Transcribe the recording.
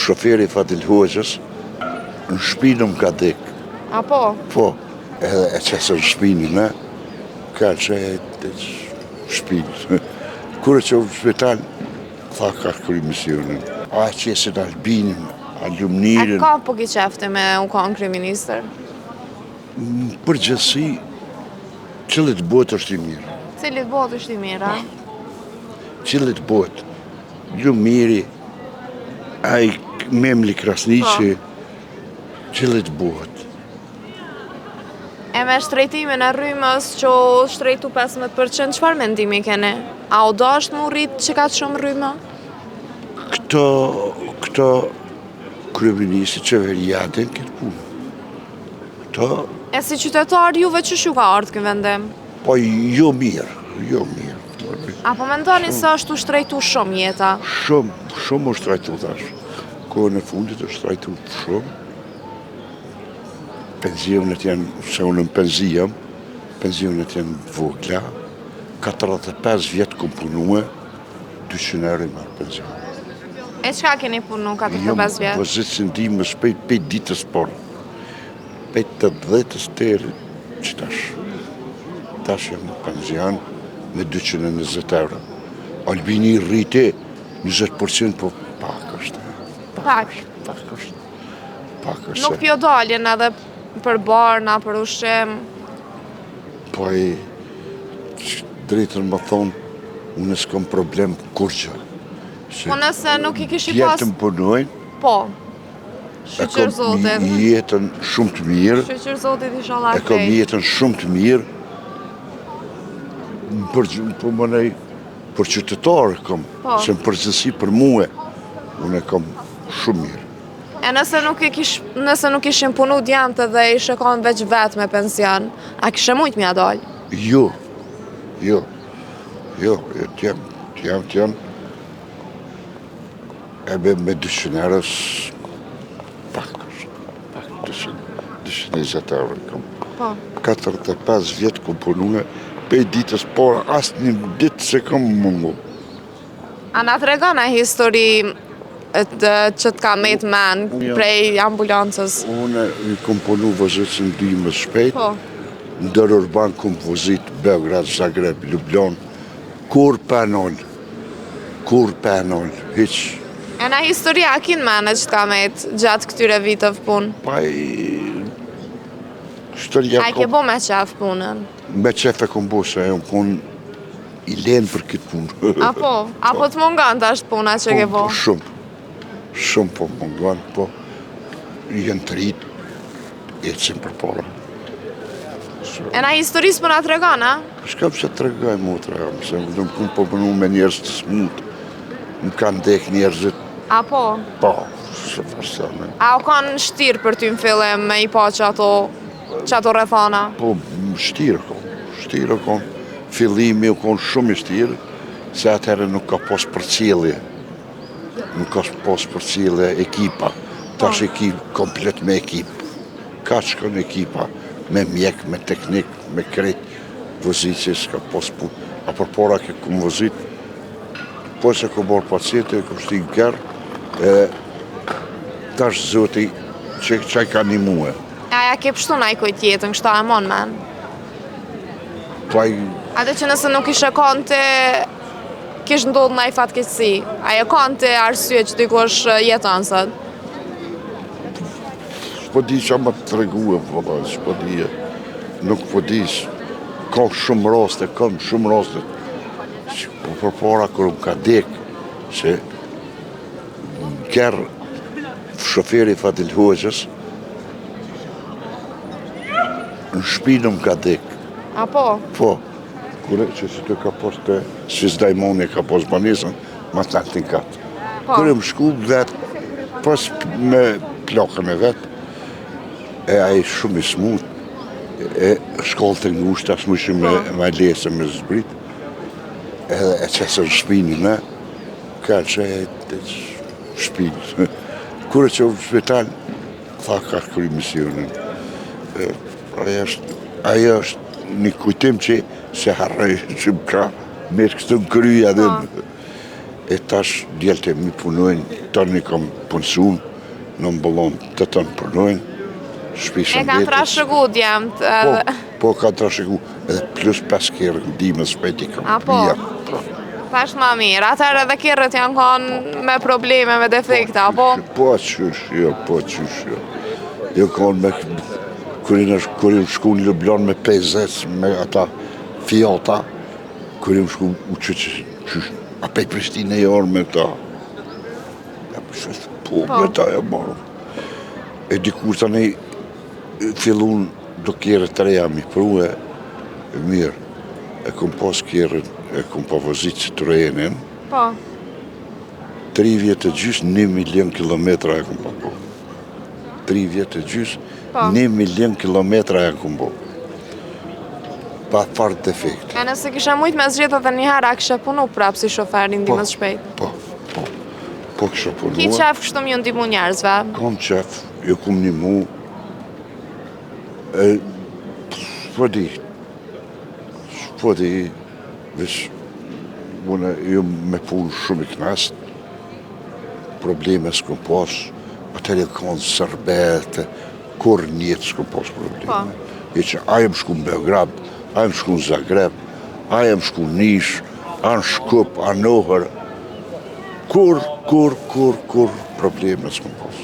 shoferi Fadil Hoxhës, në shpinë më ka dek. A po? Po, edhe e qesë në shpinë në, ka që e shpinë. Kure që u shpital, tha ka kry misionin. A qesin Albinim, Alumnirin. A ka po ki qefte me u konë kryeministër? Për gjithësi, cilët botë është i mirë. Cilit botë është i mirë, a? Cilët botë. Lumiri, a i Memli Krasniqi, cilët botë. E me shtrejtimin e rrymës që u shtrejtu 15%, qëfar mendimi kene? A u do është më rritë që ka të shumë rrymë? Këto kryeministi qeveriatin këtë punë. E si qytetar juve që shu ka ardhë këtë vendim? Po jo mirë. Apo mendoni se është u shtrejtu shumë jeta? Shumë u shtrejtu tash. Kohën e fundit u shtrejtu shumë. Pensionet janë, se unë në penzion, pensionet janë vogla. 45 vjetë kom punue, 200 euro i marë penzion. E qka keni punu 45 vjetë? Po zitë si ndihme shpejt 5 ditës por. 5 të 10 tërë që tash jam në penzion me 220 euro. Albini rriti 20%, po pak është. Pak është. Nuk pjo daljen edhe për barna, për ushqim? Po e drejtën më thonë, unë s'kom problem kur që. Po nëse nuk i kishi pas... Jetën punojnë. Po. Shqyqër Zotit. E kom jetën shumë të mirë. Shqyqër Zotit isha la e kom jetën shumë të mirë. Për qytetarë kom. Se në përgjithësi për muë, unë e kom shumë mirë. E nëse nuk ishim punu djemët dhe ishe konë veç vetë me pension, a kishe mujtë mja dalë? Jo, t'jam. Ebe me 200 eurës, pak 220 euro kom. 45 vjetë kom punu, 5 ditës por, asë një ditë se kom mungu. A na të regona histori që t'ka mejtë men prej ambulancës? Unë i kom punu vëzit së ndihme shpejt, ndër urban kom vëzit Beograd, Zagreb, Ljubljan, kur penol, hiq. E na historia a kin mene që t'ka mejtë gjatë këtyre vitëv punë? Pa A i ke bo me qef punën? Me qef e kom bo, se e unë kon i lenë për këtë punë. Apo të mungan të ashtë puna që ke bo? Shumë po mungan, po jenë të rritë, ecim për para. E na historisë për nga të regana? Shkam që të regaj mu të regam, se më kënë po përnu me njerës të smutë, më kanë dek njerëzit. A po? Po, se farsane. A o kanë shtirë për ty në fillim me i pa që ato rethana? Po, shtirë kon. Fillimi u kon shumë i shtirë, se atëherë nuk ka pos për cilje. Nuk ka pos për cilje ekipa. Ta është ekip komplet me ekip. Ka që kanë ekipa, me mjek, me teknik, me kret, vëzit që s'ka pos punë. A për pora ke këmë vëzit, po se ku borë paciente, ku shti në kërë, ta është zoti që i ka një muë. Aja ke pështu na i kujt jetën, kështu e mon men? Ate që nëse nuk ishe kanë të kishë ndodhë na i fatkeqësi, aja kanë të arsye që dikush jeton sot? S'po di që ma të reguë, s'po di, nuk po di, kam shumë raste, po për para kërë më ka dek, se në kërë shoferi Fadil Hoxhës, në shpinë më ka dek. A po? Po, kërë që si të ka pos të Svizdajmoni ka pos banesën, ma të në të në katë. Kërë më shku vetë, pas me plakën e vetë, e aje shumë i smut, e shkollë të ngusht, asë më shumë me lesë me zbrit, edhe e qesë në shpinë në, ka që e shpinë. Kërë që u shpital, tha ka kry misionin. Ajo është një kujtim që se harrej që më ka mirë kështu në kryja dhe E tash djelte mi punojnë, tani kam punësun, në mbëllon të tënë punojnë, shpisën E kanë trashëgu djemët edhe... Po ka trashëgu, edhe plus 5 kërë ndimës shpeti kam bjerë. Tash ma mirë, atër edhe kërët janë kanë me probleme, me defekte, apo? Po qysh, jo. Jo kanë me, kërën shku në Ljubljan me 50, me ata Fiata, kërën shku u qysh, a pej Prishtinë e jarë me ta. Po, me ta e marë. E dikur tani fillun do kjerë të reja mi prue, mirë, e kom pas kjerën, e kom pa vozit që të rejenin, Po. 3 vjetë e gjysë, 1 milion kilometra e kom pa po. 3 vjetë e gjysë, 1 milion kilometra e kom po. Pa farë defekte. E nëse kisha mujtë me zgjetë edhe njëherë, a kisha punu prapë si shofer i ndimës shpejt? Po kisha punua. Ki qef kështu mjë ndimu njerëzve? Kam qef, jo kom një mu, s'po di, veç, une, jo me punë shumë i knast, probleme s'kom pas, atëre kanë sërbete, kur njetë s'kom pas probleme. E që ajem shku në Beograd, ajem shku në Zagreb, ajem shku në Nish, anë Shkup, anë Ohër, kur probleme s'kom pas.